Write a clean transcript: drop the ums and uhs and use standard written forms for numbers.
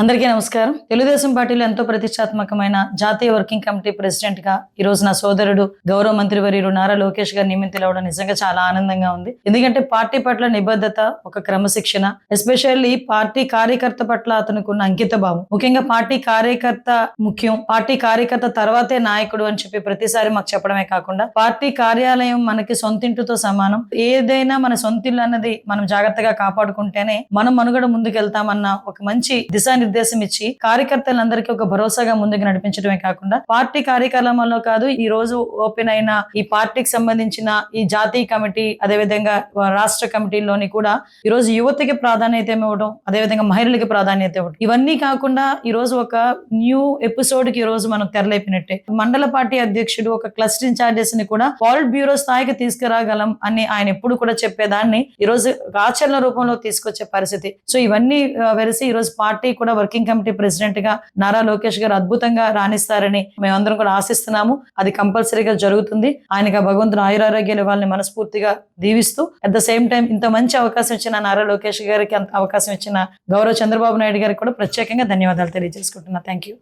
అందరికీ నమస్కారం. తెలుగుదేశం పార్టీలో ఎంతో ప్రతిష్టాత్మకమైన జాతీయ వర్కింగ్ కమిటీ ప్రెసిడెంట్ గా ఈ రోజు నా సోదరుడు గౌరవ మంత్రివర్యులు నారా లోకేష్ గారు నియమితులవడం నిజంగా చాలా ఆనందంగా ఉంది. ఎందుకంటే పార్టీ పట్ల నిబద్ధత, ఒక క్రమశిక్షణ, ఎస్పెషల్లీ పార్టీ కార్యకర్త పట్ల అతనికి ఉన్న అంకిత భావం, ముఖ్యంగా పార్టీ కార్యకర్త ముఖ్యం, పార్టీ కార్యకర్త తర్వాతే నాయకుడు అని చెప్పి ప్రతిసారి మాకు చెప్పడమే కాకుండా పార్టీ కార్యాలయం మనకి సొంతింటితో సమానం, ఏదైనా మన సొంతిల్లు అన్నది మనం జాగ్రత్తగా కాపాడుకుంటేనే మనం మనుగడ ముందుకెళ్తామన్న ఒక మంచి దిశానిర్దేశం ఇచ్చి కార్యకర్తలందరికీ ఒక భరోసాగా ముందుకు నడిపించడమే కాకుండా పార్టీ కార్యక్రమాల్లో కాదు, ఈ రోజు ఓపెన్ అయిన ఈ పార్టీకి సంబంధించిన ఈ జాతీయ కమిటీ, అదేవిధంగా రాష్ట్ర కమిటీల్లోని కూడా ఈ రోజు యువతకి ప్రాధాన్యత ఇవ్వడం, అదేవిధంగా మహిళలకి ప్రాధాన్యత ఇవ్వడం, ఇవన్నీ కాకుండా ఈ రోజు ఒక న్యూ ఎపిసోడ్ కి ఈ రోజు మనం తెరలేపినట్టే. మండల పార్టీ అధ్యక్షుడు, ఒక క్లస్టర్ ఇన్ఛార్జెస్ ని కూడా పాలిట్ బ్యూరో స్థాయికి తీసుకురాగలం అని ఆయన ఎప్పుడు కూడా చెప్పేదాన్ని ఈ రోజు ఆచరణ రూపంలో తీసుకొచ్చే పరిస్థితి. సో ఇవన్నీ వెలిసి ఈ రోజు పార్టీ కూడా వర్కింగ్ కమిటీ ప్రెసిడెంట్ గా నారా లోకేష్ గారు అద్భుతంగా రాణిస్తారని మేమందరం కూడా ఆశిస్తున్నాము. అది కంపల్సరీగా జరుగుతుంది. ఆయనకి భగవంతుడు ఆయురారోగ్యాలు ఇవ్వాలని మనస్ఫూర్తిగా దీవిస్తూ, అట్ ద సేమ్ టైం ఇంత మంచి అవకాశం ఇచ్చిన నారా లోకేష్ గారికి, అవకాశం ఇచ్చిన గౌరవ చంద్రబాబు నాయుడు గారికి కూడా ప్రత్యేకంగా ధన్యవాదాలు తెలియజేసుకుంటున్నా. Thank you.